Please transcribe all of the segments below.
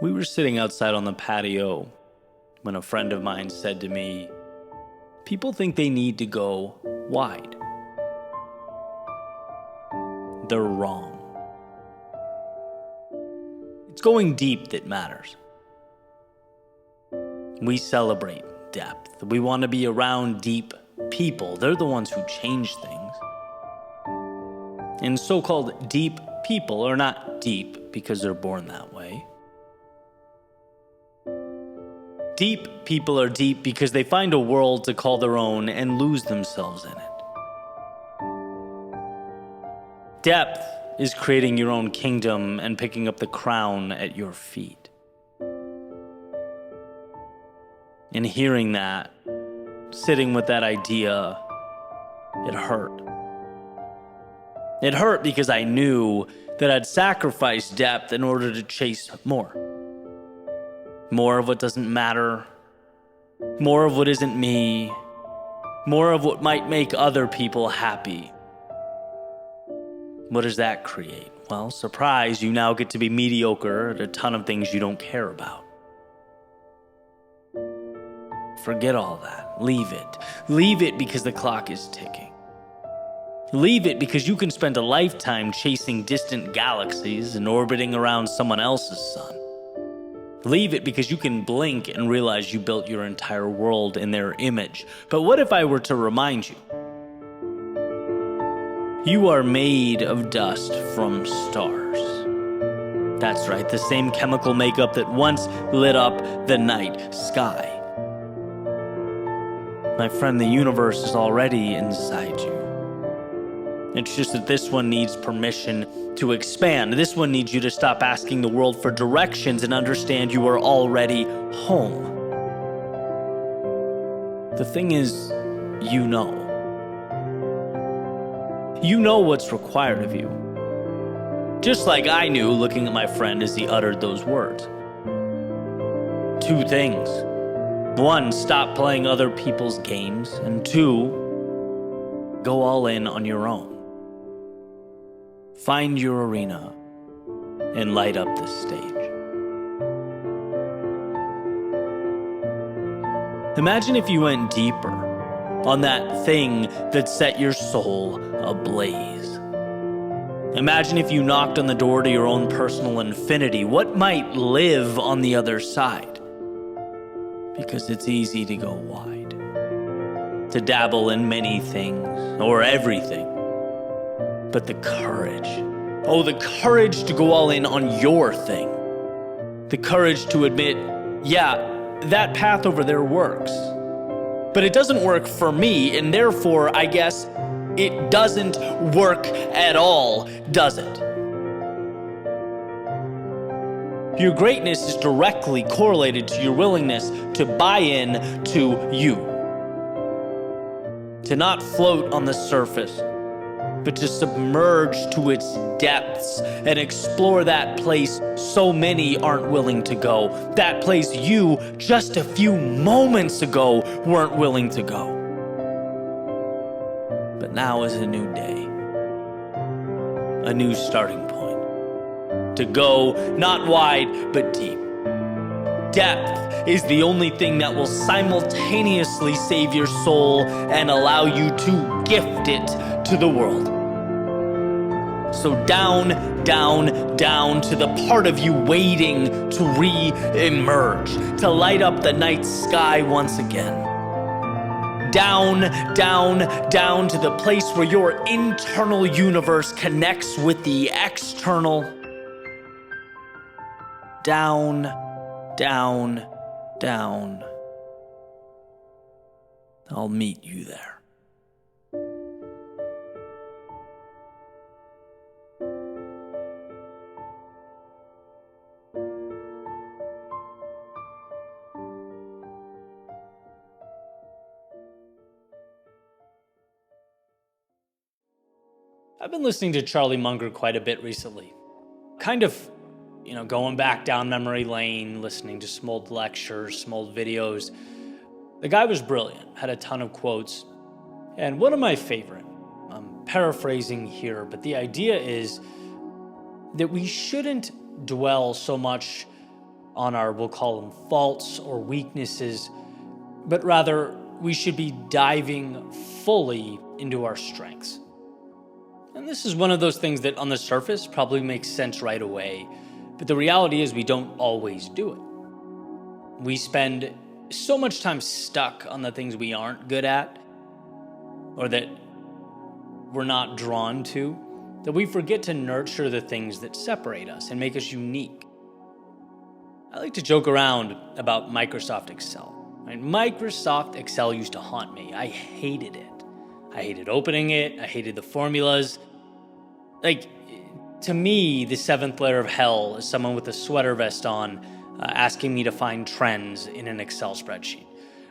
We were sitting outside on the patio when a friend of mine said to me, "People think they need to go wide. They're wrong. It's going deep that matters. We celebrate depth. We want to be around deep people. They're the ones who change things. And so-called deep people are not deep because they're born that way. Deep people are deep because they find a world to call their own and lose themselves in it. Depth is creating your own kingdom and picking up the crown at your feet. And hearing that, sitting with that idea, it hurt. It hurt because I knew that I'd sacrificed depth in order to chase more. More of what doesn't matter. More of what isn't me. More of what might make other people happy. What does that create? Well, surprise, you now get to be mediocre at a ton of things you don't care about. Forget all that. Leave it. Leave it because the clock is ticking. Leave it because you can spend a lifetime chasing distant galaxies and orbiting around someone else's sun. Leave it because you can blink and realize you built your entire world in their image. But what if I were to remind you? You are made of dust from stars. That's right, the same chemical makeup that once lit up the night sky. My friend, the universe is already inside you. It's just that this one needs permission to expand. This one needs you to stop asking the world for directions and understand you are already home. The thing is, you know. You know what's required of you. Just like I knew looking at my friend as he uttered those words. Two things. One, stop playing other people's games. And two, go all in on your own. Find your arena and light up the stage. Imagine if you went deeper on that thing that set your soul ablaze. Imagine if you knocked on the door to your own personal infinity. What might live on the other side? Because it's easy to go wide, to dabble in many things or everything. But the courage, the courage to go all in on your thing. The courage to admit, yeah, that path over there works. But it doesn't work for me, and therefore, I guess, it doesn't work at all, does it? Your greatness is directly correlated to your willingness to buy in to you. To not float on the surface, but to submerge to its depths and explore that place so many aren't willing to go. That place you, just a few moments ago, weren't willing to go. But now is a new day. A new starting point. To go, not wide, but deep. Depth is the only thing that will simultaneously save your soul and allow you to gift it to the world. So down, down, down to the part of you waiting to re-emerge, to light up the night sky once again. Down, down, down to the place where your internal universe connects with the external. Down, down, down. I'll meet you there. I've been listening to Charlie Munger quite a bit recently. Kind of, going back down memory lane, listening to some old lectures, some old videos. The guy was brilliant, had a ton of quotes. And one of my favorite, I'm paraphrasing here, but the idea is that we shouldn't dwell so much on our, we'll call them faults or weaknesses, but rather we should be diving fully into our strengths. And this is one of those things that on the surface probably makes sense right away, but the reality is we don't always do it. We spend so much time stuck on the things we aren't good at or that we're not drawn to, that we forget to nurture the things that separate us and make us unique. I like to joke around about Microsoft Excel. Right? Microsoft Excel used to haunt me. I hated it. I hated opening it. I hated the formulas. To me, the seventh layer of hell is someone with a sweater vest on asking me to find trends in an Excel spreadsheet.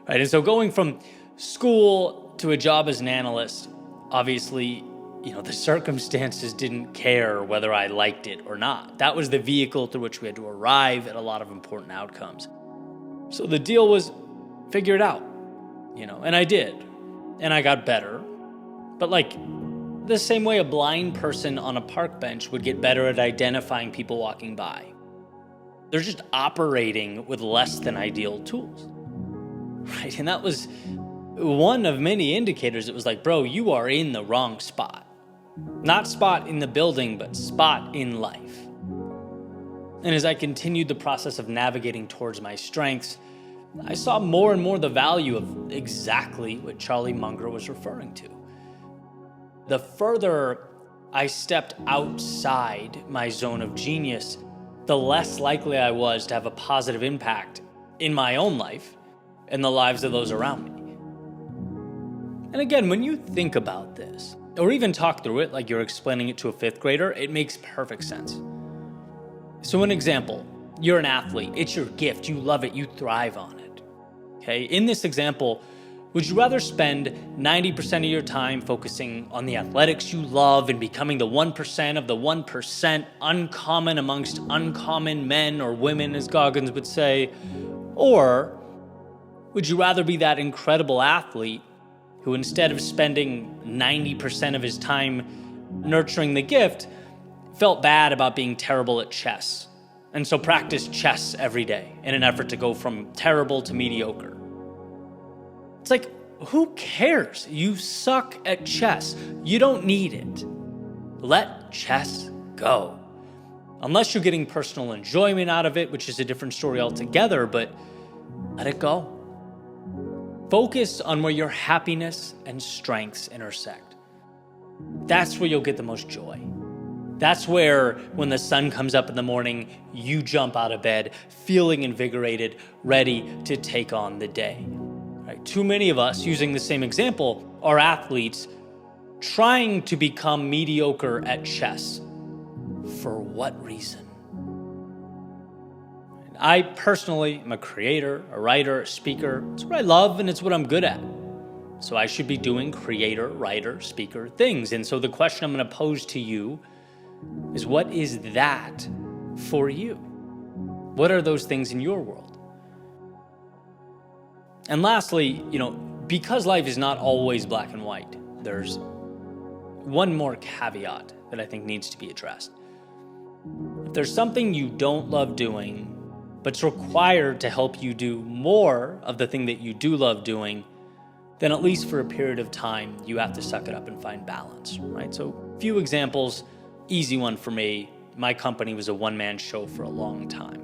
Right? And so going from school to a job as an analyst, obviously, the circumstances didn't care whether I liked it or not. That was the vehicle through which we had to arrive at a lot of important outcomes. So the deal was figure it out, and I did. And I got better. But the same way a blind person on a park bench would get better at identifying people walking by. They're just operating with less than ideal tools. Right? And that was one of many indicators. It was bro, you are in the wrong spot. Not spot in the building, but spot in life. And as I continued the process of navigating towards my strengths, I saw more and more the value of exactly what Charlie Munger was referring to. The further I stepped outside my zone of genius, the less likely I was to have a positive impact in my own life and the lives of those around me. And again, when you think about this, or even talk through it like you're explaining it to a fifth grader, it makes perfect sense. So an example, you're an athlete, it's your gift, you love it, you thrive on it. Okay, in this example, would you rather spend 90% of your time focusing on the athletics you love and becoming the 1% of the 1%, uncommon amongst uncommon men or women, as Goggins would say? Or would you rather be that incredible athlete who, instead of spending 90% of his time nurturing the gift, felt bad about being terrible at chess, and so practiced chess every day in an effort to go from terrible to mediocre? It's who cares? You suck at chess. You don't need it. Let chess go. Unless you're getting personal enjoyment out of it, which is a different story altogether, but let it go. Focus on where your happiness and strengths intersect. That's where you'll get the most joy. That's where, when the sun comes up in the morning, you jump out of bed, feeling invigorated, ready to take on the day. Right? Too many of us, using the same example, are athletes trying to become mediocre at chess. For what reason? I personally am a creator, a writer, a speaker. It's what I love and it's what I'm good at. So I should be doing creator, writer, speaker things. And so the question I'm going to pose to you is, what is that for you? What are those things in your world? And lastly, because life is not always black and white, there's one more caveat that I think needs to be addressed. If there's something you don't love doing, but it's required to help you do more of the thing that you do love doing, then at least for a period of time, you have to suck it up and find balance, right? So a few examples, easy one for me. My company was a one-man show for a long time.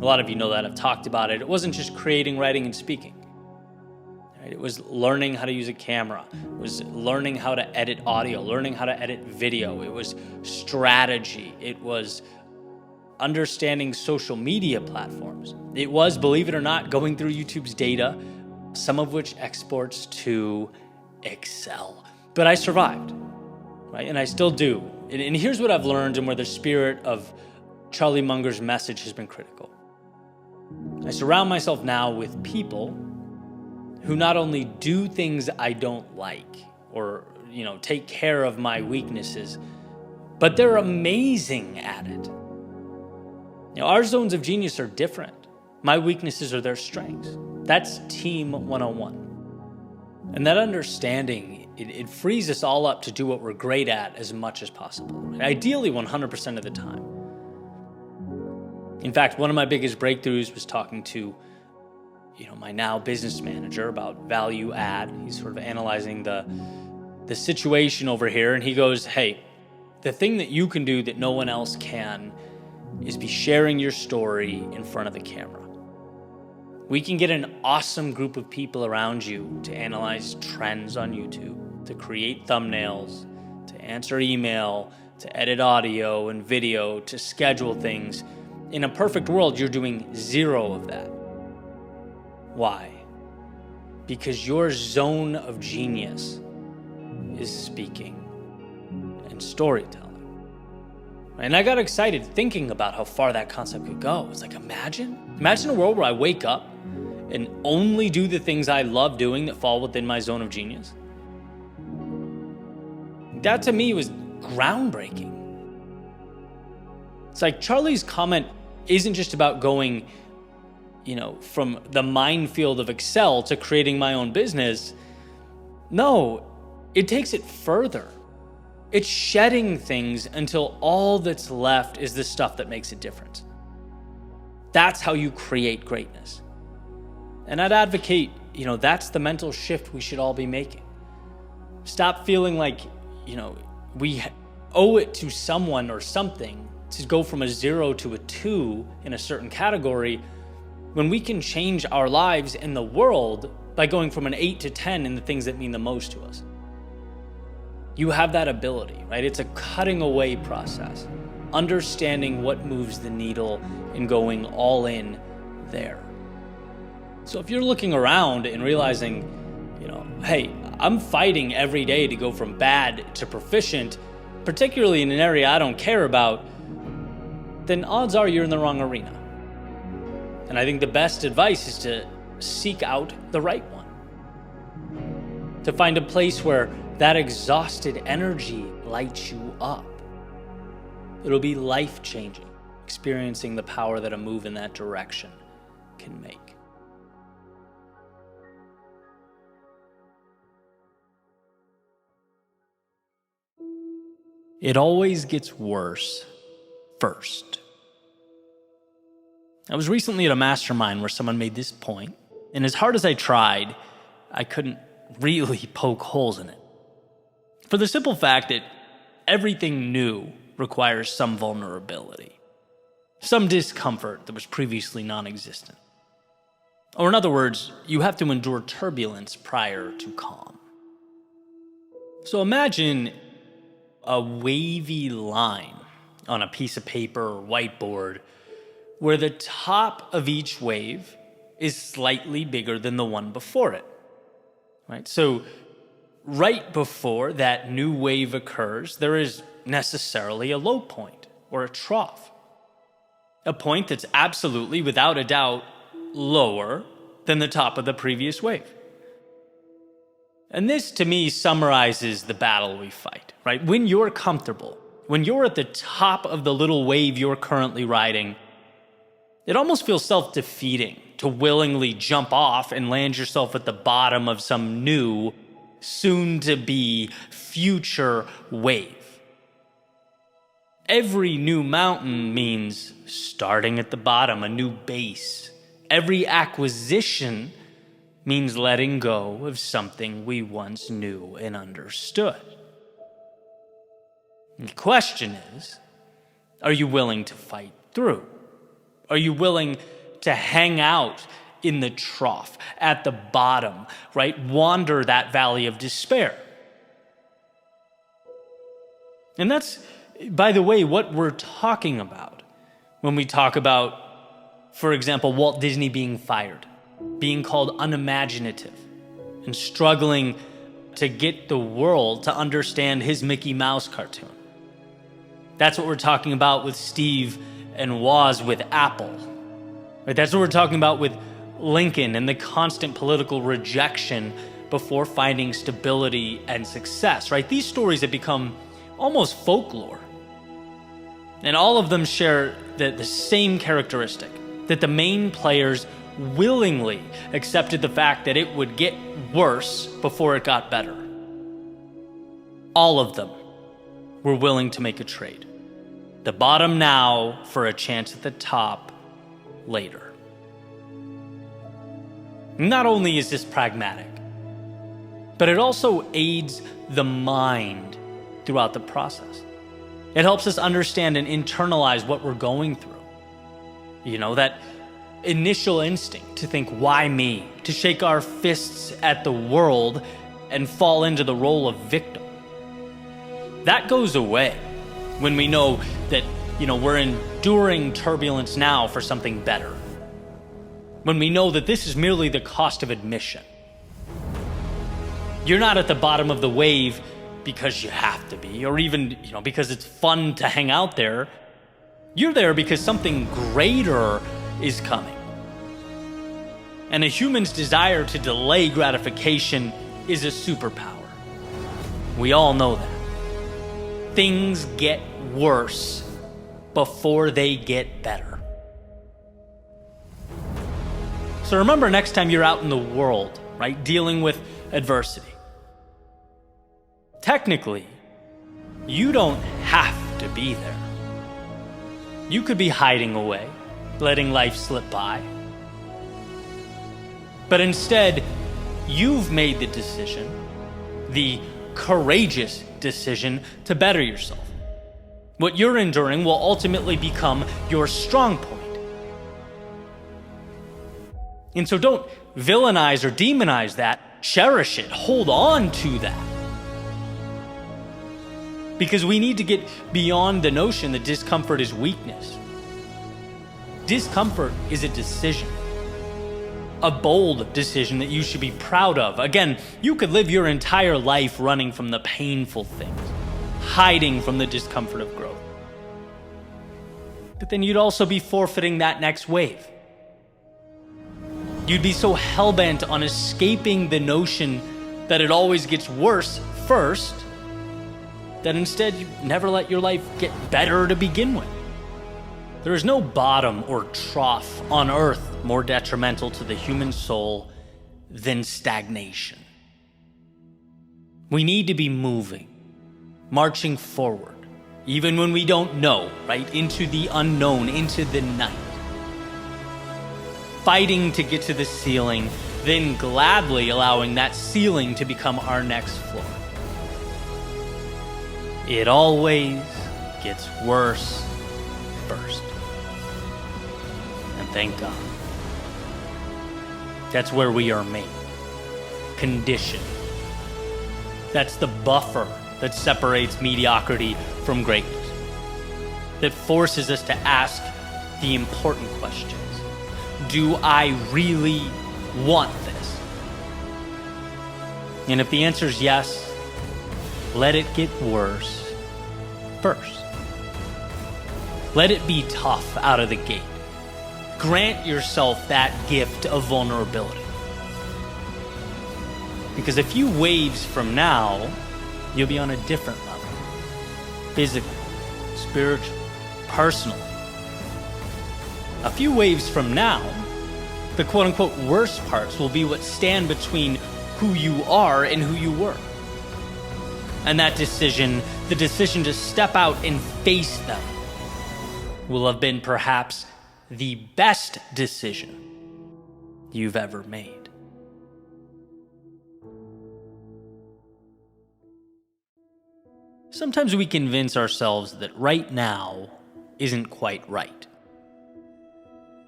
A lot of you know that. I've talked about it. It wasn't just creating, writing, and speaking. Right? It was learning how to use a camera. It was learning how to edit audio, learning how to edit video. It was strategy. It was understanding social media platforms. It was, believe it or not, going through YouTube's data, some of which exports to Excel. But I survived, right? And I still do. And here's what I've learned, and where the spirit of Charlie Munger's message has been critical. I surround myself now with people who not only do things I don't like or, take care of my weaknesses, but they're amazing at it. Our zones of genius are different. My weaknesses are their strengths. That's Team 101. And that understanding, it frees us all up to do what we're great at as much as possible. Ideally, 100% of the time. In fact, one of my biggest breakthroughs was talking to my now business manager about value add. He's sort of analyzing the situation over here, and he goes, hey, the thing that you can do that no one else can is be sharing your story in front of the camera. We can get an awesome group of people around you to analyze trends on YouTube, to create thumbnails, to answer email, to edit audio and video, to schedule things. In a perfect world, you're doing zero of that. Why? Because your zone of genius is speaking and storytelling. And I got excited thinking about how far that concept could go. It's like, imagine a world where I wake up and only do the things I love doing that fall within my zone of genius. That to me was groundbreaking. It's like Charlie's comment isn't just about going, from the minefield of Excel to creating my own business. No, it takes it further. It's shedding things until all that's left is the stuff that makes a difference. That's how you create greatness. And I'd advocate, that's the mental shift we should all be making. Stop feeling like, we owe it to someone or something to go from a 0 to a 2 in a certain category, when we can change our lives and the world by going from an 8 to 10 in the things that mean the most to us. You have that ability, right? It's a cutting away process, understanding what moves the needle and going all in there. So if you're looking around and realizing, hey, I'm fighting every day to go from bad to proficient, particularly in an area I don't care about, then odds are you're in the wrong arena. And I think the best advice is to seek out the right one. To find a place where that exhausted energy lights you up. It'll be life-changing, experiencing the power that a move in that direction can make. It always gets worse first. I was recently at a mastermind where someone made this point, and as hard as I tried, I couldn't really poke holes in it. For the simple fact that everything new requires some vulnerability, some discomfort that was previously non-existent. Or in other words, you have to endure turbulence prior to calm. So imagine a wavy line on a piece of paper or whiteboard where the top of each wave is slightly bigger than the one before it, right? So right before that new wave occurs, there is necessarily a low point or a trough, a point that's absolutely, without a doubt, lower than the top of the previous wave. And this, to me, summarizes the battle we fight, right? When you're comfortable, when you're at the top of the little wave you're currently riding, it almost feels self-defeating to willingly jump off and land yourself at the bottom of some new, soon-to-be future wave. Every new mountain means starting at the bottom, a new base. Every acquisition means letting go of something we once knew and understood. And the question is, are you willing to fight through? Are you willing to hang out in the trough, at the bottom, right? Wander that valley of despair. And that's, by the way, what we're talking about when we talk about, for example, Walt Disney being fired, being called unimaginative, and struggling to get the world to understand his Mickey Mouse cartoon. That's what we're talking about with Steve and Woz with Apple. Right? That's what we're talking about with Lincoln and the constant political rejection before finding stability and success, right? These stories have become almost folklore. And all of them share the same characteristic, that the main players willingly accepted the fact that it would get worse before it got better. All of them were willing to make a trade. The bottom now for a chance at the top later. Not only is this pragmatic, but it also aids the mind throughout the process. It helps us understand and internalize what we're going through. That initial instinct to think, why me? To shake our fists at the world and fall into the role of victim. That goes away when we know that, we're enduring turbulence now for something better. When we know that this is merely the cost of admission. You're not at the bottom of the wave because you have to be, or even, because it's fun to hang out there. You're there because something greater is coming. And a human's desire to delay gratification is a superpower. We all know that. Things get worse before they get better. So remember, next time you're out in the world, right, dealing with adversity. Technically, you don't have to be there. You could be hiding away, letting life slip by. But instead, you've made the decision, the courageous decision, to better yourself. What you're enduring will ultimately become your strong point. And so don't villainize or demonize that. Cherish it. Hold on to that. Because we need to get beyond the notion that discomfort is weakness. Discomfort is a decision. A bold decision that you should be proud of. Again, you could live your entire life running from the painful things, hiding from the discomfort of growth. But then you'd also be forfeiting that next wave. You'd be so hell-bent on escaping the notion that it always gets worse first, that instead you never let your life get better to begin with. There is no bottom or trough on earth more detrimental to the human soul than stagnation. We need to be moving, marching forward, even when we don't know, right? Into the unknown, into the night. Fighting to get to the ceiling, then gladly allowing that ceiling to become our next floor. It always gets worse first. And thank God. That's where we are made. Conditioned. That's the buffer that separates mediocrity from greatness. That forces us to ask the important questions. Do I really want this? And if the answer is yes, let it get worse first. Let it be tough out of the gate. Grant yourself that gift of vulnerability. Because a few waves from now, you'll be on a different level. Physically, spiritually, personally. A few waves from now, the quote-unquote worst parts will be what stand between who you are and who you were. And that decision, the decision to step out and face them, will have been perhaps the best decision you've ever made. Sometimes we convince ourselves that right now isn't quite right.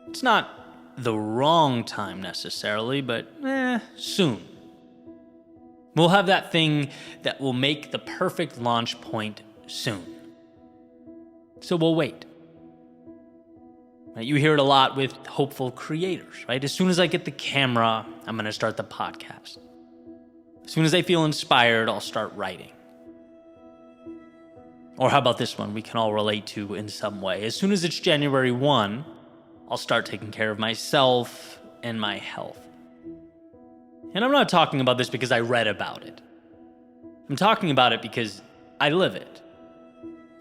It's not the wrong time necessarily, but soon. We'll have that thing that will make the perfect launch point soon. So we'll wait. Right? You hear it a lot with hopeful creators, right? As soon as I get the camera, I'm going to start the podcast. As soon as I feel inspired, I'll start writing. Or how about this one we can all relate to in some way? As soon as it's January 1, I'll start taking care of myself and my health. And I'm not talking about this because I read about it. I'm talking about it because I live it.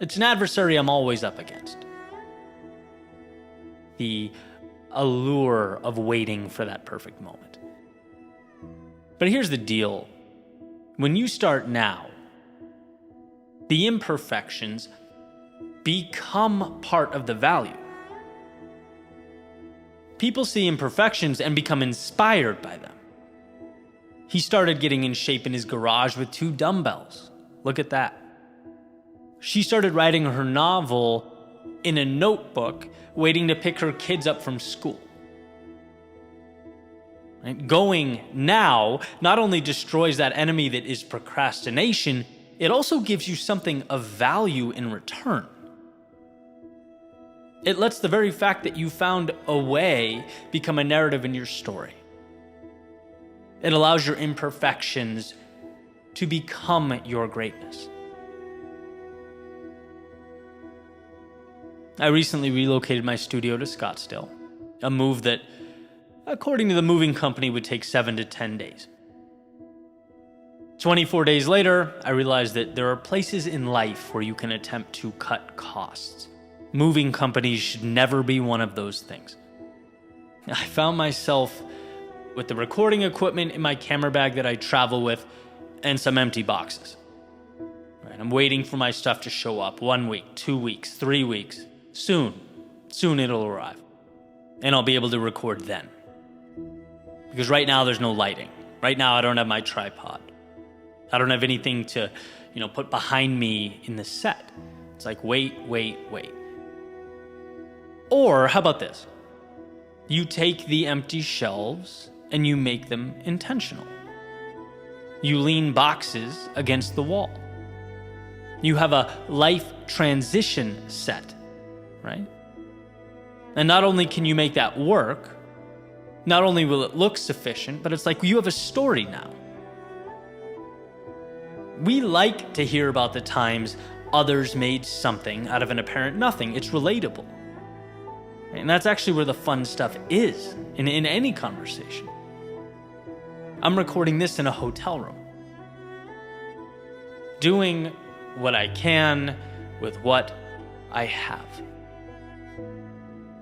It's an adversary I'm always up against. The allure of waiting for that perfect moment. But here's the deal. When you start now, the imperfections become part of the value. People see imperfections and become inspired by them. He started getting in shape in his garage with 2 dumbbells. Look at that. She started writing her novel in a notebook, waiting to pick her kids up from school. Right? Going now not only destroys that enemy that is procrastination, it also gives you something of value in return. It lets the very fact that you found a way become a narrative in your story. It allows your imperfections to become your greatness. I recently relocated my studio to Scottsdale, a move that, according to the moving company, would take 7 to 10 days. 24 days later, I realized that there are places in life where you can attempt to cut costs. Moving companies should never be one of those things. I found myself with the recording equipment in my camera bag that I travel with and some empty boxes. Right, I'm waiting for my stuff to show up 1 week, 2 weeks, 3 weeks. Soon it'll arrive. And I'll be able to record then. Because right now there's no lighting. Right now I don't have my tripod. I don't have anything to, put behind me in the set. It's like, wait. Or how about this? You take the empty shelves and you make them intentional. You lean boxes against the wall. You have a life transition set, right? And not only can you make that work, not only will it look sufficient, but it's like you have a story now. We like to hear about the times others made something out of an apparent nothing. It's relatable. And that's actually where the fun stuff is in any conversation. I'm recording this in a hotel room, doing what I can with what I have.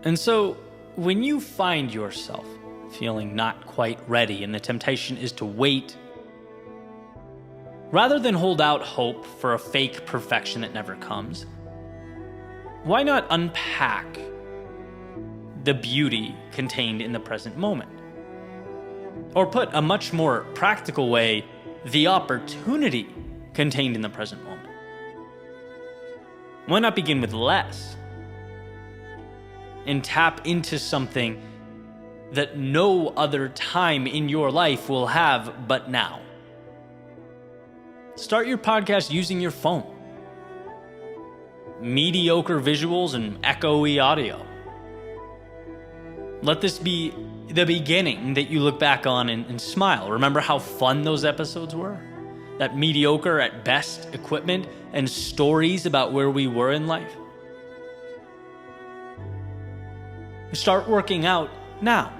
And so when you find yourself feeling not quite ready and the temptation is to wait, rather than hold out hope for a fake perfection that never comes, why not unpack the beauty contained in the present moment? Or put a much more practical way, the opportunity contained in the present moment. Why not begin with less and tap into something that no other time in your life will have but now? Start your podcast using your phone. Mediocre visuals and echoey audio. Let this be the beginning that you look back on and smile. Remember how fun those episodes were? That mediocre at best equipment and stories about where we were in life. Start working out now.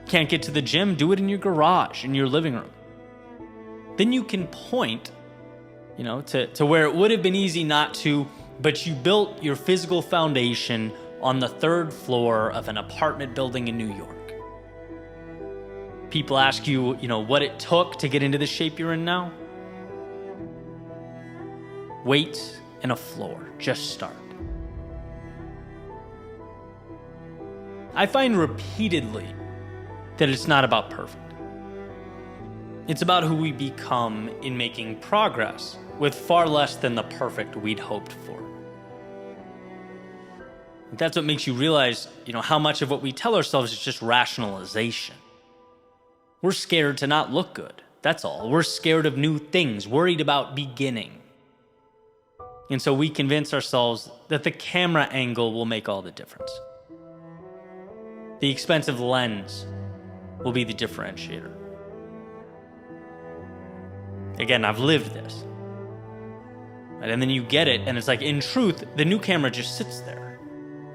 Can't get to the gym? Do it in your garage, in your living room. Then you can point, to where it would have been easy not to, but you built your physical foundation on the 3rd floor of an apartment building in New York. People ask you, what it took to get into the shape you're in now. Weights and a floor. Just start. I find repeatedly that it's not about perfect. It's about who we become in making progress with far less than the perfect we'd hoped for. That's what makes you realize, how much of what we tell ourselves is just rationalization. We're scared to not look good. That's all. We're scared of new things, worried about beginning. And so we convince ourselves that the camera angle will make all the difference. The expensive lens will be the differentiator. Again, I've lived this. Right? And then you get it, and it's like, in truth, the new camera just sits there.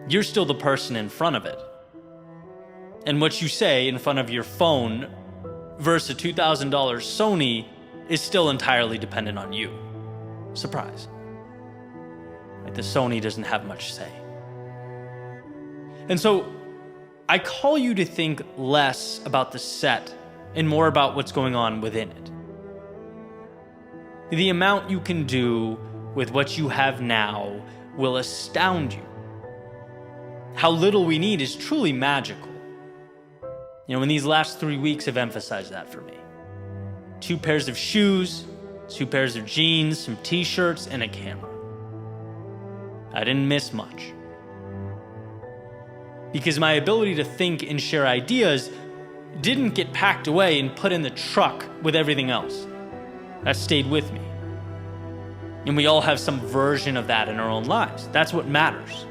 You're still the person in front of it. And what you say in front of your phone versus a $2,000 Sony is still entirely dependent on you. Surprise. Like, the Sony doesn't have much say. And so I call you to think less about the set and more about what's going on within it. The amount you can do with what you have now will astound you. How little we need is truly magical. And these last 3 weeks have emphasized that for me. 2 pairs of shoes, 2 pairs of jeans, some t-shirts, and a camera. I didn't miss much. Because my ability to think and share ideas didn't get packed away and put in the truck with everything else. That stayed with me. And we all have some version of that in our own lives. That's what matters.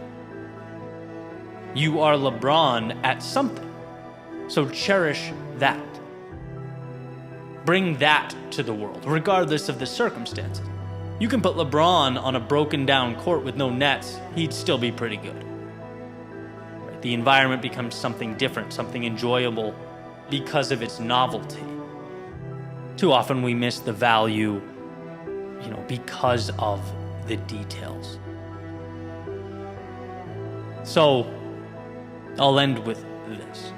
You are LeBron at something. So cherish that. Bring that to the world, regardless of the circumstances. You can put LeBron on a broken down court with no nets, he'd still be pretty good. Right? The environment becomes something different, something enjoyable because of its novelty. Too often we miss the value, because of the details. So, I'll end with this.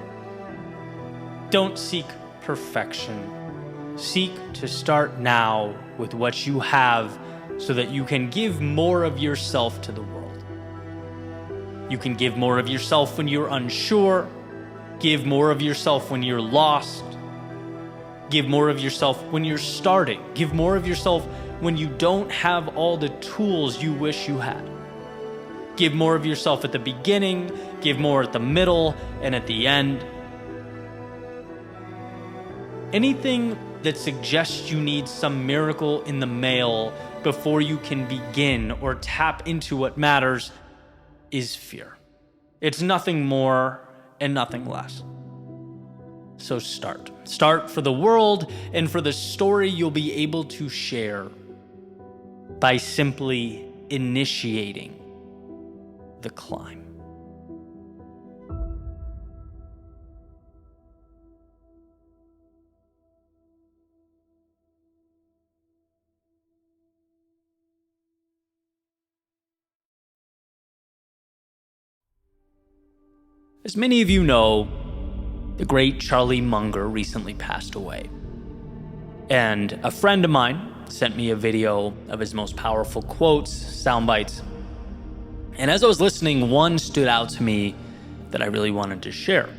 Don't seek perfection. Seek to start now with what you have so that you can give more of yourself to the world. You can give more of yourself when you're unsure. Give more of yourself when you're lost. Give more of yourself when you're starting. Give more of yourself when you don't have all the tools you wish you had. Give more of yourself at the beginning. Give more at the middle and at the end. Anything that suggests you need some miracle in the mail before you can begin or tap into what matters is fear. It's nothing more and nothing less. So start. Start for the world and for the story you'll be able to share by simply initiating the climb. As many of you know, the great Charlie Munger recently passed away. And a friend of mine sent me a video of his most powerful quotes, sound bites. And as I was listening, one stood out to me that I really wanted to share.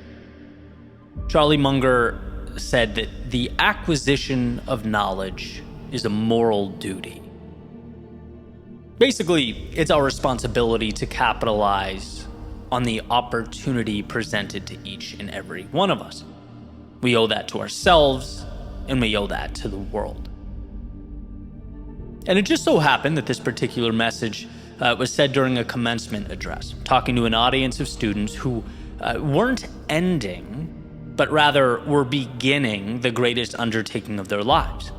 Charlie Munger said that the acquisition of knowledge is a moral duty. Basically, it's our responsibility to capitalize on the opportunity presented to each and every one of us. We owe that to ourselves, and we owe that to the world. And it just so happened that this particular message was said during a commencement address, talking to an audience of students who weren't ending, but rather were beginning the greatest undertaking of their lives.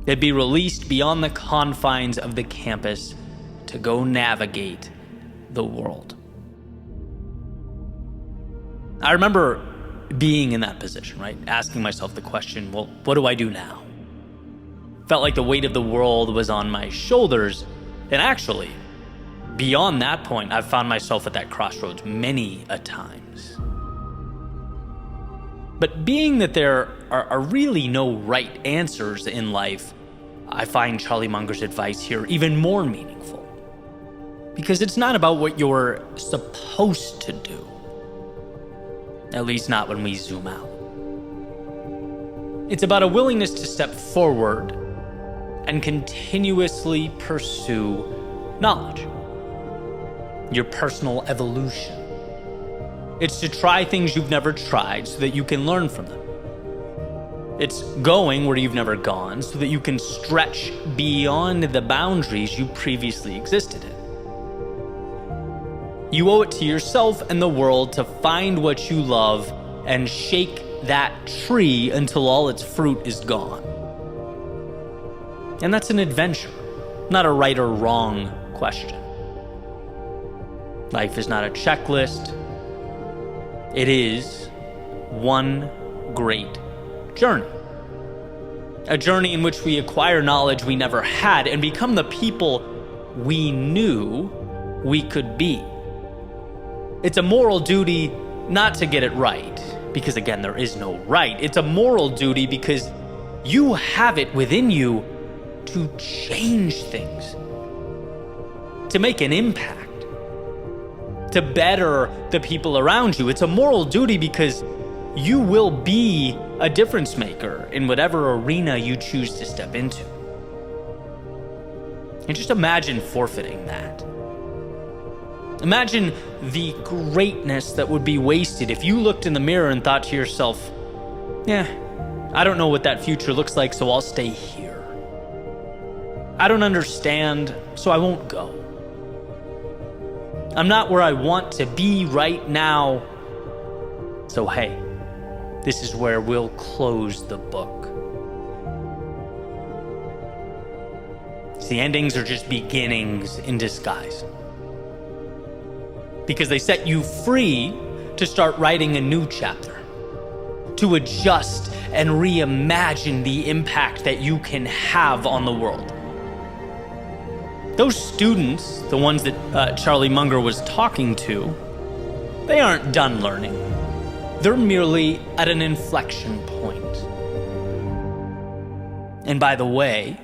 They'd be released beyond the confines of the campus to go navigate the world. I remember being in that position, right? Asking myself the question, well, what do I do now? Felt like the weight of the world was on my shoulders. And actually, beyond that point, I've found myself at that crossroads many a times. But being that there are really no right answers in life, I find Charlie Munger's advice here even more meaningful. Because it's not about what you're supposed to do. At least not when we zoom out. It's about a willingness to step forward and continuously pursue knowledge. Your personal evolution. It's to try things you've never tried so that you can learn from them. It's going where you've never gone so that you can stretch beyond the boundaries you previously existed in. You owe it to yourself and the world to find what you love and shake that tree until all its fruit is gone. And that's an adventure, not a right or wrong question. Life is not a checklist. It is one great journey. A journey in which we acquire knowledge we never had and become the people we knew we could be. It's a moral duty not to get it right, because again, there is no right. It's a moral duty because you have it within you to change things, to make an impact, to better the people around you. It's a moral duty because you will be a difference maker in whatever arena you choose to step into. And just imagine forfeiting that. Imagine the greatness that would be wasted if you looked in the mirror and thought to yourself, I don't know what that future looks like, so I'll stay here. I don't understand, so I won't go. I'm not where I want to be right now, so hey, this is where we'll close the book. See, endings are just beginnings in disguise. Because they set you free to start writing a new chapter, to adjust and reimagine the impact that you can have on the world. Those students, the ones that Charlie Munger was talking to, they aren't done learning. They're merely at an inflection point. And by the way,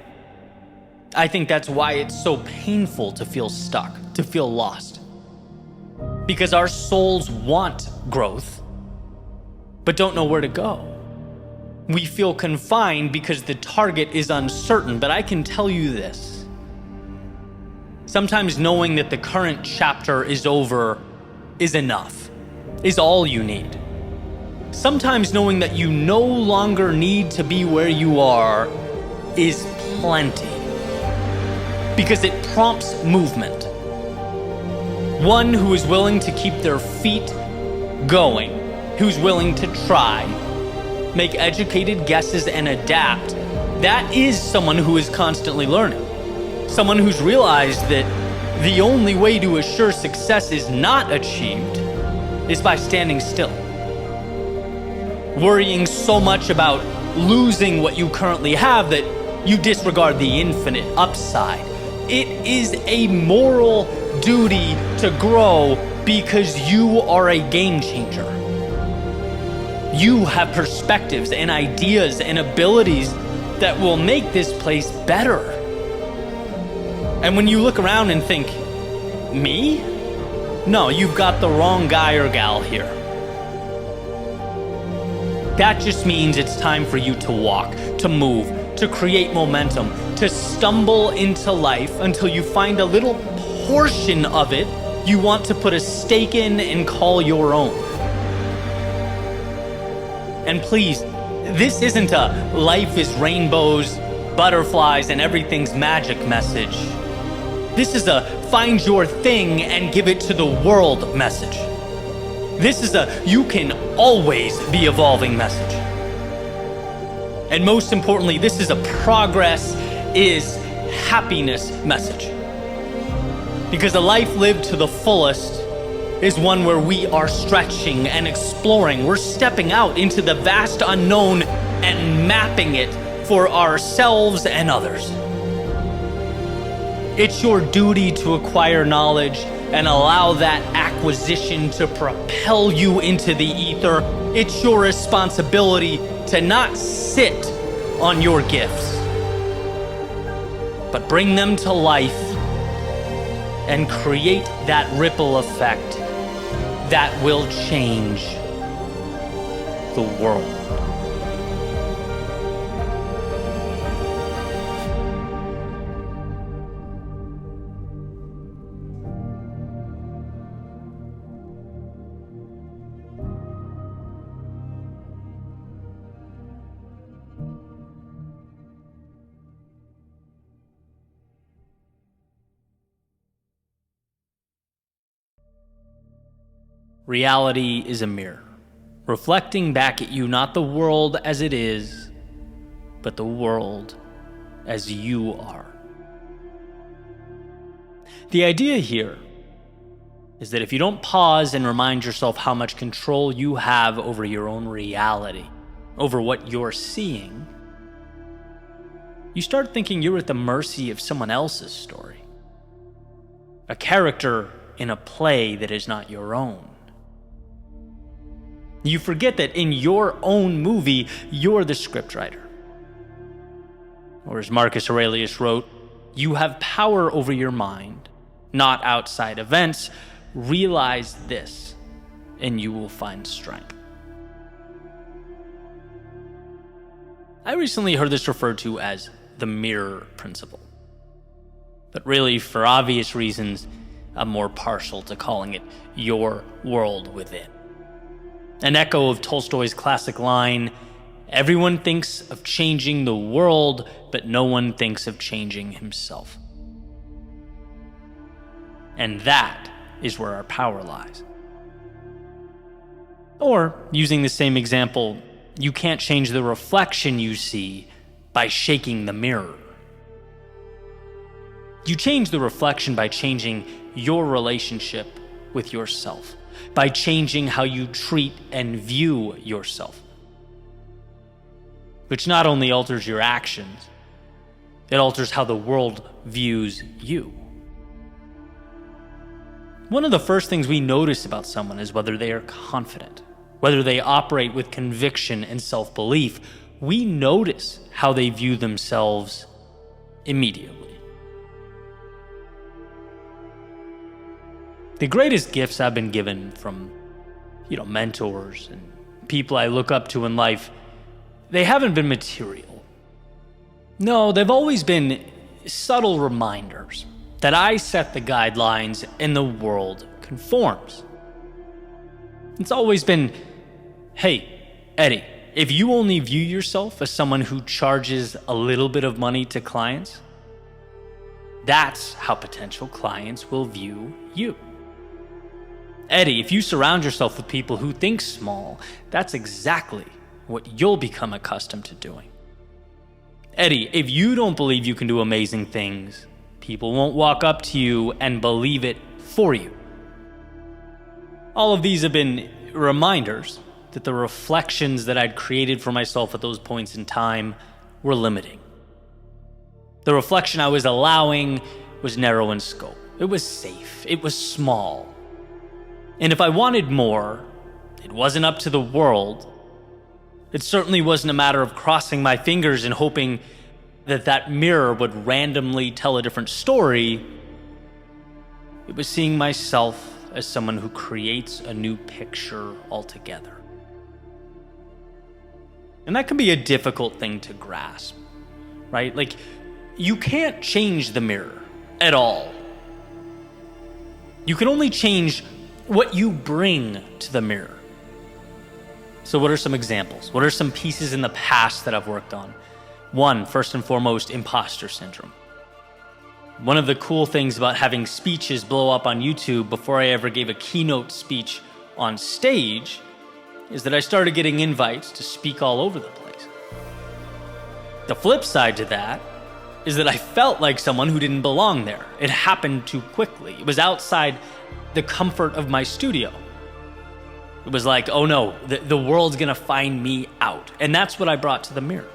I think that's why it's so painful to feel stuck, to feel lost. Because our souls want growth, but don't know where to go. We feel confined because the target is uncertain, but I can tell you this. Sometimes knowing that the current chapter is over is enough, is all you need. Sometimes knowing that you no longer need to be where you are is plenty, because it prompts movement. One who is willing to keep their feet going, who's willing to try, make educated guesses and adapt, that is someone who is constantly learning. Someone who's realized that the only way to assure success is not achieved is by standing still. Worrying so much about losing what you currently have that you disregard the infinite upside. It is a moral duty to grow because you are a game changer. You have perspectives and ideas and abilities that will make this place better. And when you look around and think, me? No, you've got the wrong guy or gal here. That just means it's time for you to walk, to move, to create momentum, to stumble into life until you find a little portion of it you want to put a stake in and call your own. And please, this isn't a life is rainbows, butterflies, and everything's magic message. This is a find your thing and give it to the world message. This is a you can always be evolving message. And most importantly, this is a progress is happiness message. Because a life lived to the fullest is one where we are stretching and exploring. We're stepping out into the vast unknown and mapping it for ourselves and others. It's your duty to acquire knowledge and allow that acquisition to propel you into the ether. It's your responsibility to not sit on your gifts, but bring them to life and create that ripple effect that will change the world. Reality is a mirror, reflecting back at you not the world as it is, but the world as you are. The idea here is that if you don't pause and remind yourself how much control you have over your own reality, over what you're seeing, you start thinking you're at the mercy of someone else's story, a character in a play that is not your own. You forget that in your own movie, you're the scriptwriter. Or as Marcus Aurelius wrote, you have power over your mind, not outside events. Realize this, and you will find strength. I recently heard this referred to as the mirror principle. But really, for obvious reasons, I'm more partial to calling it your world within. An echo of Tolstoy's classic line, "Everyone thinks of changing the world, but no one thinks of changing himself." And that is where our power lies. Or, using the same example, you can't change the reflection you see by shaking the mirror. You change the reflection by changing your relationship with yourself, by changing how you treat and view yourself, which not only alters your actions, it alters how the world views you. One of the first things we notice about someone is whether they are confident, whether they operate with conviction and self-belief. We notice how they view themselves immediately. The greatest gifts I've been given from, mentors and people I look up to in life, they haven't been material. No, they've always been subtle reminders that I set the guidelines and the world conforms. It's always been, hey, Eddie, if you only view yourself as someone who charges a little bit of money to clients, that's how potential clients will view you. Eddie, if you surround yourself with people who think small, that's exactly what you'll become accustomed to doing. Eddie, if you don't believe you can do amazing things, people won't walk up to you and believe it for you. All of these have been reminders that the reflections that I'd created for myself at those points in time were limiting. The reflection I was allowing was narrow in scope. It was safe. It was small. And if I wanted more, it wasn't up to the world. It certainly wasn't a matter of crossing my fingers and hoping that mirror would randomly tell a different story. It was seeing myself as someone who creates a new picture altogether. And that can be a difficult thing to grasp, right? Like, you can't change the mirror at all. You can only change what you bring to the mirror. So what are some examples? What are some pieces in the past that I've worked on? One, first and foremost, imposter syndrome. One of the cool things about having speeches blow up on YouTube before I ever gave a keynote speech on stage is that I started getting invites to speak all over the place. The flip side to that is that I felt like someone who didn't belong there. It happened too quickly. It was outside the comfort of my studio. It was like, oh no, the world's gonna find me out. And that's what I brought to the mirror.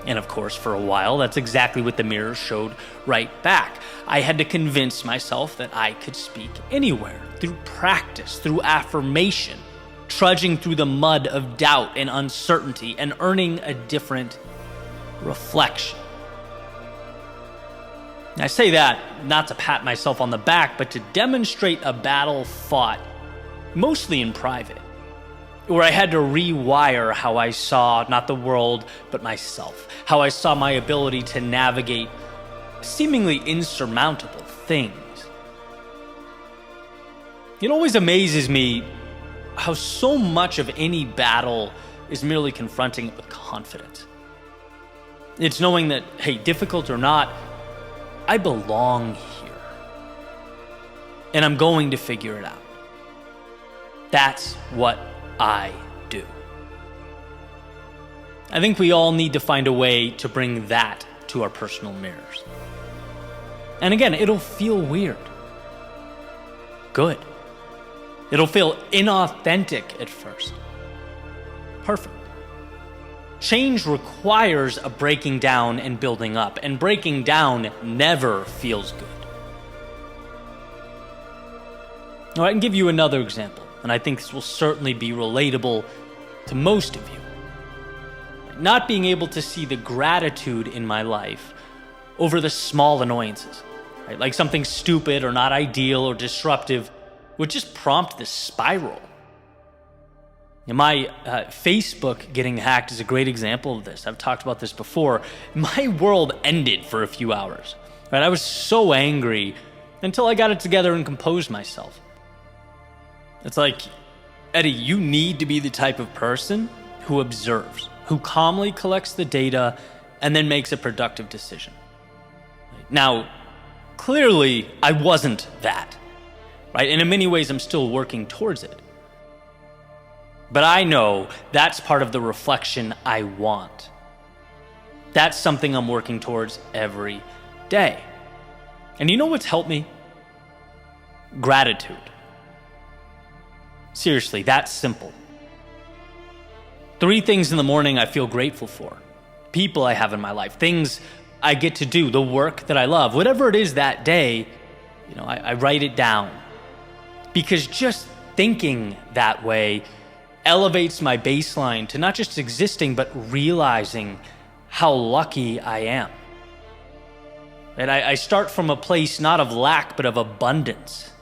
And of course, for a while, that's exactly what the mirror showed right back. I had to convince myself that I could speak anywhere, through practice, through affirmation, trudging through the mud of doubt and uncertainty, and earning a different reflection. I say that not to pat myself on the back, but to demonstrate a battle fought, mostly in private, where I had to rewire how I saw not the world, but myself, how I saw my ability to navigate seemingly insurmountable things. It always amazes me how so much of any battle is merely confronting it with confidence. It's knowing that, hey, difficult or not, I belong here. And I'm going to figure it out. That's what I do. I think we all need to find a way to bring that to our personal mirrors. And again, it'll feel weird. Good. It'll feel inauthentic at first. Perfect. Change requires a breaking down and building up, and breaking down never feels good. Now, I can give you another example, and I think this will certainly be relatable to most of you. Not being able to see the gratitude in my life over the small annoyances, right? Like something stupid or not ideal or disruptive would just prompt this spiral. And my Facebook getting hacked is a great example of this. I've talked about this before. My world ended for a few hours. Right? I was so angry until I got it together and composed myself. It's like, Eddie, you need to be the type of person who observes, who calmly collects the data and then makes a productive decision. Now, clearly, I wasn't that, right? And in many ways, I'm still working towards it. But I know that's part of the reflection I want. That's something I'm working towards every day. And you know what's helped me? Gratitude. Seriously, that's simple. 3 things in the morning I feel grateful for. People I have in my life, things I get to do, the work that I love, whatever it is that day, I write it down. Because just thinking that way elevates my baseline to not just existing, but realizing how lucky I am. And I start from a place not of lack, but of abundance.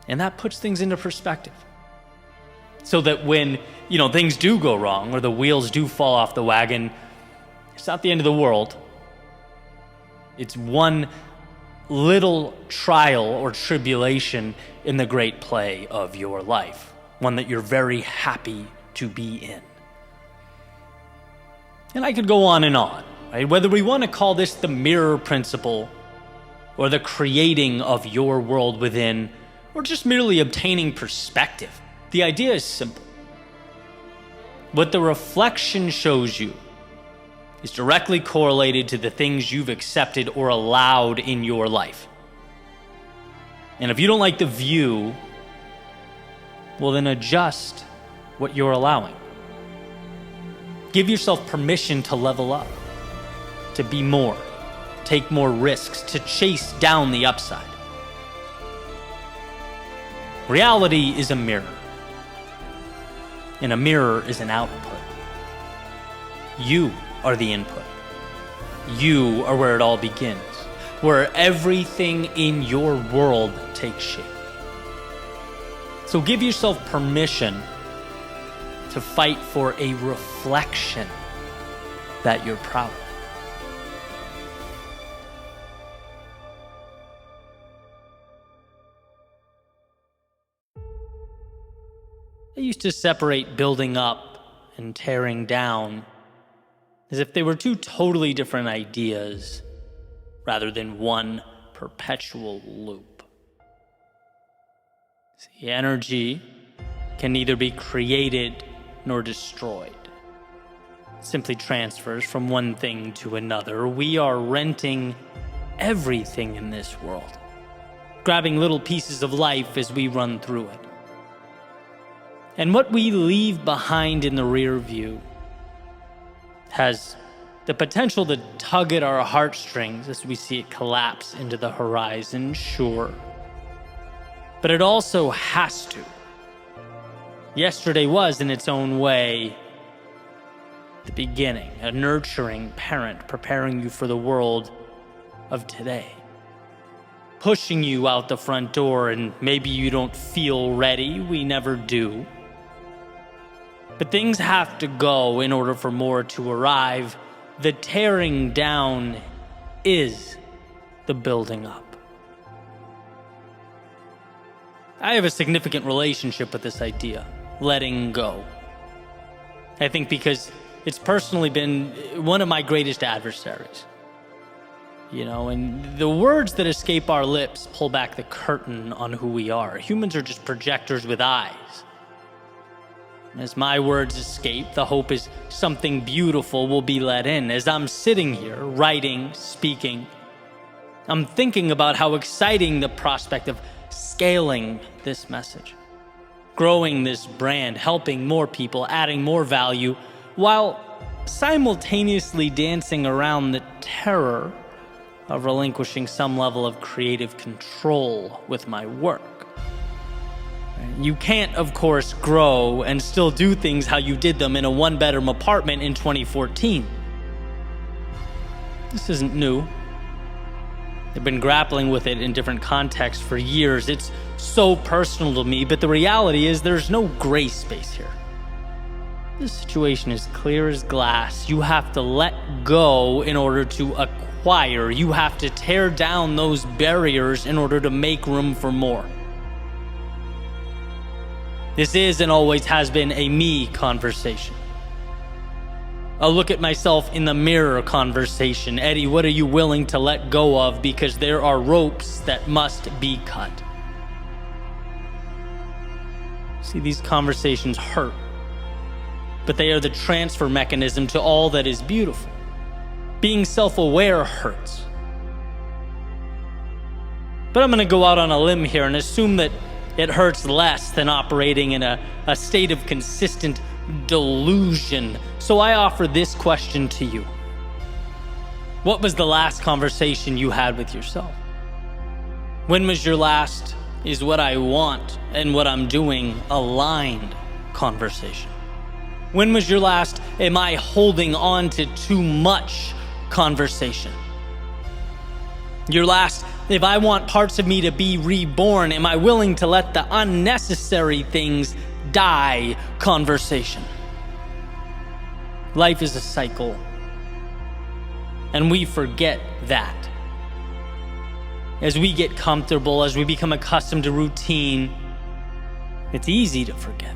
And that puts things into perspective. So that when, things do go wrong or the wheels do fall off the wagon, it's not the end of the world. It's one little trial or tribulation in the great play of your life. One that you're very happy to be in. And I could go on and on, right? Whether we want to call this the mirror principle, or the creating of your world within, or just merely obtaining perspective. The idea is simple. What the reflection shows you is directly correlated to the things you've accepted or allowed in your life. And if you don't like the view, well, then adjust what you're allowing. Give yourself permission to level up, to be more, take more risks, to chase down the upside. Reality is a mirror, and a mirror is an output. You are the input. You are where it all begins, where everything in your world takes shape. So give yourself permission to fight for a reflection that you're proud of. I used to separate building up and tearing down as if they were 2 totally different ideas rather than one perpetual loop. See, energy can neither be created nor destroyed. It simply transfers from one thing to another. We are renting everything in this world, grabbing little pieces of life as we run through it. And what we leave behind in the rear view has the potential to tug at our heartstrings as we see it collapse into the horizon, sure. But it also has to. Yesterday was, in its own way, the beginning, a nurturing parent preparing you for the world of today. Pushing you out the front door, and maybe you don't feel ready, we never do. But things have to go in order for more to arrive. The tearing down is the building up. I have a significant relationship with this idea, letting go. I think because it's personally been one of my greatest adversaries. And the words that escape our lips pull back the curtain on who we are. Humans are just projectors with eyes. As my words escape, the hope is something beautiful will be let in. As I'm sitting here, writing, speaking, I'm thinking about how exciting the prospect of scaling this message, growing this brand, helping more people, adding more value, while simultaneously dancing around the terror of relinquishing some level of creative control with my work. You can't, of course, grow and still do things how you did them in a one-bedroom apartment in 2014. This isn't new. I've been grappling with it in different contexts for years. It's so personal to me, but the reality is there's no gray space here. This situation is clear as glass. You have to let go in order to acquire. You have to tear down those barriers in order to make room for more. This is and always has been a me conversation. A look at myself in the mirror conversation. Eddie, what are you willing to let go of? Because there are ropes that must be cut. See, these conversations hurt, but they are the transfer mechanism to all that is beautiful. Being self-aware hurts. But I'm going to go out on a limb here and assume that it hurts less than operating in a state of consistent delusion. So I offer this question to you. What was the last conversation you had with yourself? When was your last "is what I want and what I'm doing" aligned conversation? When was your last "am I holding on to too much" conversation? Your last "if I want parts of me to be reborn, am I willing to let the unnecessary things die" conversation? Life is a cycle, and we forget that. As we get comfortable, as we become accustomed to routine, it's easy to forget.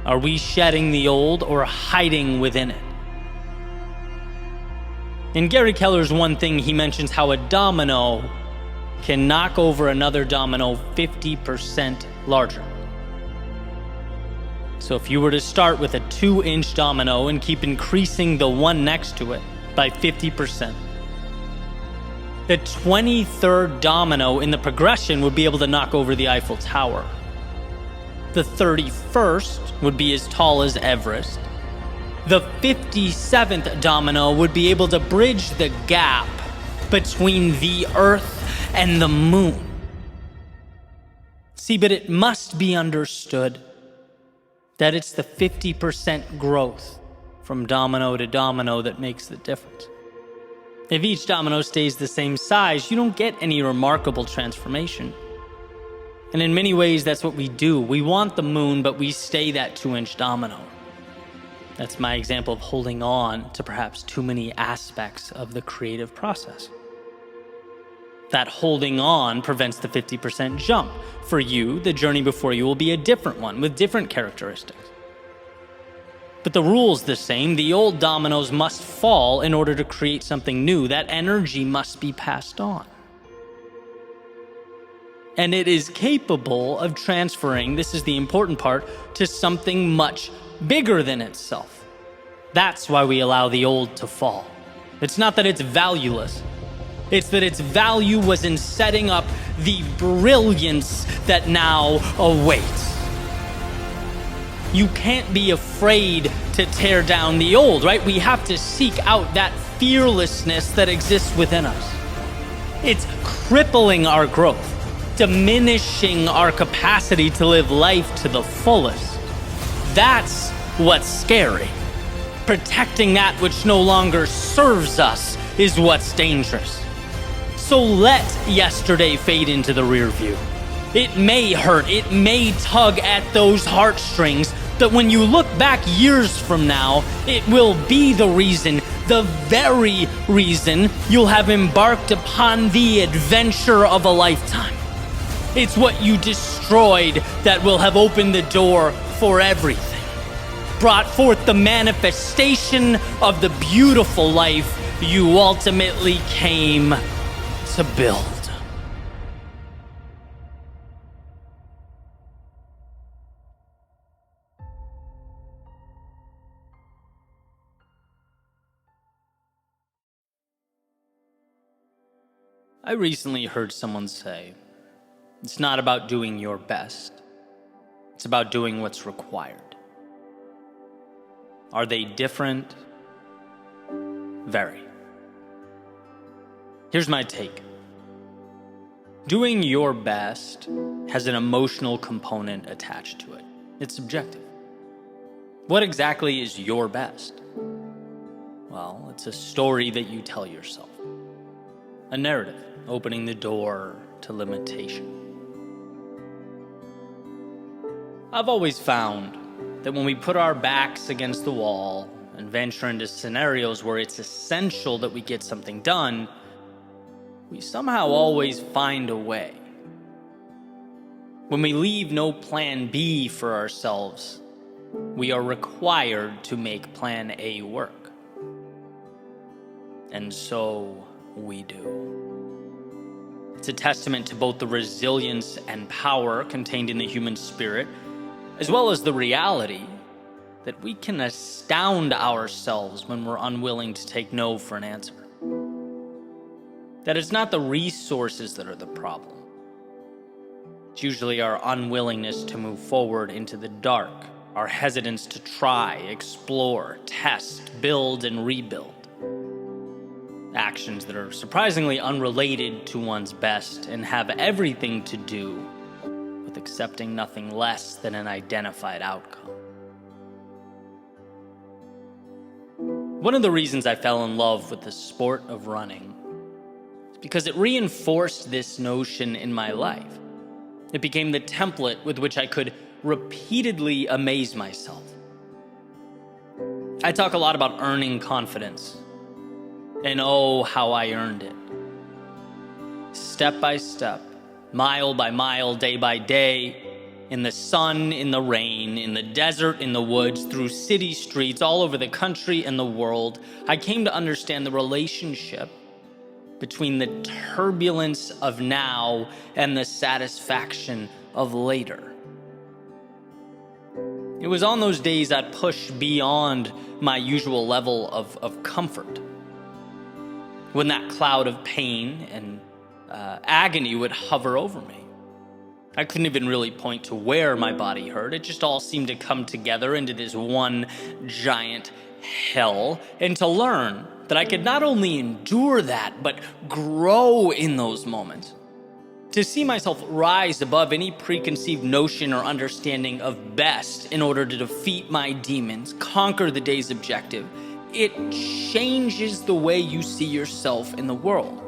Are we shedding the old or hiding within it? In Gary Keller's One Thing, he mentions how a domino can knock over another domino 50% larger. So if you were to start with a 2-inch domino and keep increasing the one next to it by 50%, the 23rd domino in the progression would be able to knock over the Eiffel Tower. The 31st would be as tall as Everest. The 57th domino would be able to bridge the gap between the Earth and the Moon. See, but it must be understood that it's the 50% growth from domino to domino that makes the difference. If each domino stays the same size, you don't get any remarkable transformation. And in many ways, that's what we do. We want the moon, but we stay that 2-inch domino. That's my example of holding on to perhaps too many aspects of the creative process. That holding on prevents the 50% jump. For you, the journey before you will be a different one with different characteristics. But the rule's the same. The old dominoes must fall in order to create something new. That energy must be passed on. And it is capable of transferring, this is the important part, to something much bigger than itself. That's why we allow the old to fall. It's not that it's valueless. It's that its value was in setting up the brilliance that now awaits. You can't be afraid to tear down the old, right? We have to seek out that fearlessness that exists within us. It's crippling our growth, diminishing our capacity to live life to the fullest. That's what's scary. Protecting that which no longer serves us is what's dangerous. So let yesterday fade into the rear view. It may hurt, it may tug at those heartstrings, but when you look back years from now, it will be the reason, the very reason, you'll have embarked upon the adventure of a lifetime. It's what you destroyed that will have opened the door for everything, brought forth the manifestation of the beautiful life you ultimately came to build. I recently heard someone say, it's not about doing your best, it's about doing what's required. Are they different? Very. Here's my take. Doing your best has an emotional component attached to it. It's subjective. What exactly is your best? Well, it's a story that you tell yourself. A narrative opening the door to limitation. I've always found that when we put our backs against the wall and venture into scenarios where it's essential that we get something done, we somehow always find a way. When we leave no plan B for ourselves, we are required to make plan A work. And so we do. It's a testament to both the resilience and power contained in the human spirit, as well as the reality that we can astound ourselves when we're unwilling to take no for an answer. That it's not the resources that are the problem. It's usually our unwillingness to move forward into the dark, our hesitance to try, explore, test, build, and rebuild. Actions that are surprisingly unrelated to one's best and have everything to do with accepting nothing less than an identified outcome. One of the reasons I fell in love with the sport of running is because it reinforced this notion in my life. It became the template with which I could repeatedly amaze myself. I talk a lot about earning confidence, and oh, how I earned it. Step by step, mile by mile, day by day, in the sun, in the rain, in the desert, in the woods, through city streets, all over the country and the world, I came to understand the relationship between the turbulence of now and the satisfaction of later. It was on those days I'd push beyond my usual level of comfort, when that cloud of pain and agony would hover over me. I couldn't even really point to where my body hurt. It just all seemed to come together into this one giant hell, and to learn that I could not only endure that, but grow in those moments. To see myself rise above any preconceived notion or understanding of best in order to defeat my demons, conquer the day's objective, it changes the way you see yourself in the world.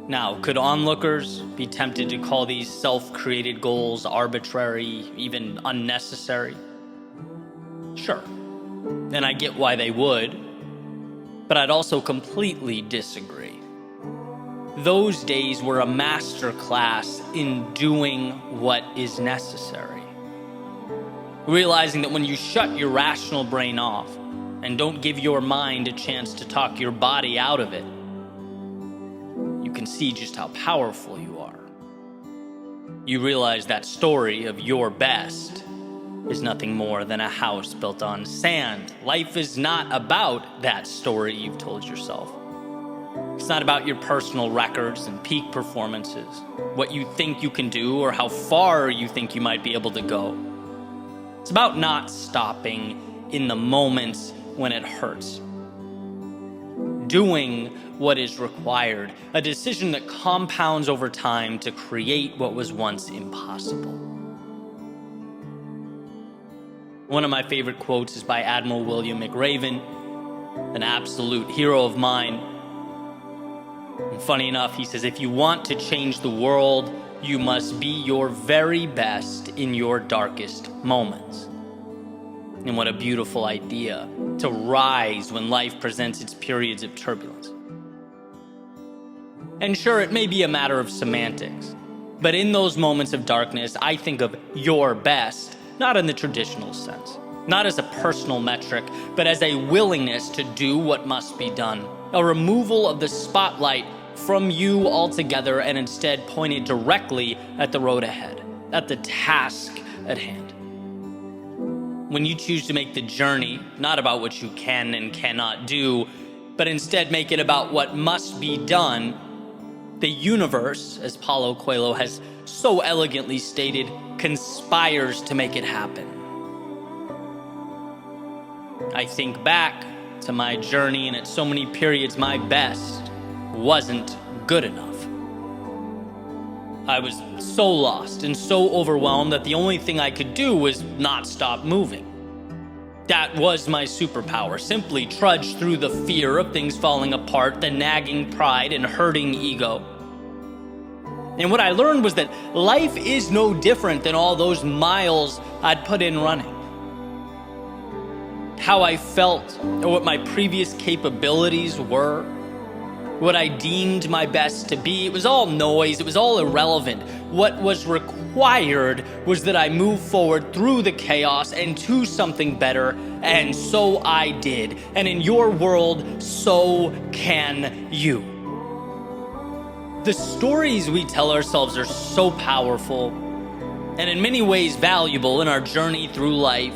Now, could onlookers be tempted to call these self-created goals arbitrary, even unnecessary? Sure, and I get why they would, but I'd also completely disagree. Those days were a masterclass in doing what is necessary. Realizing that when you shut your rational brain off and don't give your mind a chance to talk your body out of it, you can see just how powerful you are. You realize that story of your best is nothing more than a house built on sand. Life is not about that story you've told yourself. It's not about your personal records and peak performances, what you think you can do or how far you think you might be able to go. It's about not stopping in the moments when it hurts. Doing what is required, a decision that compounds over time to create what was once impossible. One of my favorite quotes is by Admiral William McRaven, an absolute hero of mine. And funny enough, he says, if you want to change the world, you must be your very best in your darkest moments. And what a beautiful idea, to rise when life presents its periods of turbulence. And sure, it may be a matter of semantics, but in those moments of darkness, I think of your best, not in the traditional sense, not as a personal metric, but as a willingness to do what must be done, a removal of the spotlight from you altogether and instead pointed directly at the road ahead, at the task at hand. When you choose to make the journey not about what you can and cannot do, but instead make it about what must be done, the universe, as Paulo Coelho has so elegantly stated, conspires to make it happen. I think back to my journey, and at so many periods my best wasn't good enough. I was so lost and so overwhelmed that the only thing I could do was not stop moving. That was my superpower. Simply trudge through the fear of things falling apart, the nagging pride and hurting ego. And what I learned was that life is no different than all those miles I'd put in running. How I felt, or what my previous capabilities were, what I deemed my best to be, it was all noise, it was all irrelevant. What was required was that I move forward through the chaos and to something better, and so I did. And in your world, so can you. The stories we tell ourselves are so powerful, and in many ways valuable in our journey through life.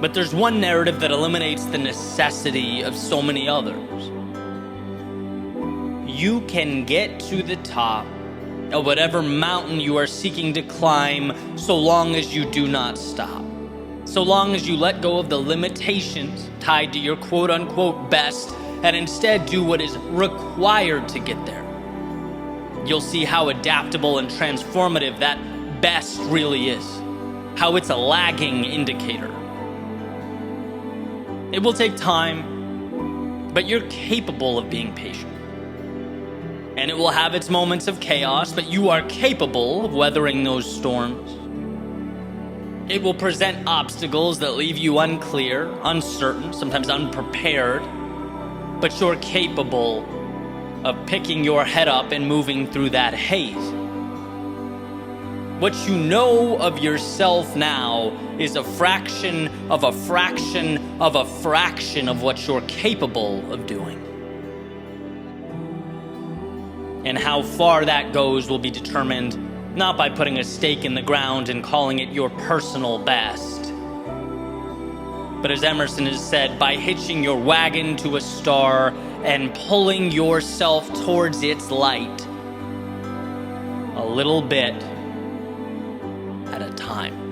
But there's one narrative that eliminates the necessity of so many others. You can get to the top of whatever mountain you are seeking to climb so long as you do not stop. So long as you let go of the limitations tied to your quote-unquote best and instead do what is required to get there. You'll see how adaptable and transformative that best really is. How it's a lagging indicator. It will take time, but you're capable of being patient. And it will have its moments of chaos, but you are capable of weathering those storms. It will present obstacles that leave you unclear, uncertain, sometimes unprepared, but you're capable of picking your head up and moving through that haze. What you know of yourself now is a fraction of a fraction of a fraction of what you're capable of doing. And how far that goes will be determined not by putting a stake in the ground and calling it your personal best, but as Emerson has said, by hitching your wagon to a star and pulling yourself towards its light, a little bit at a time.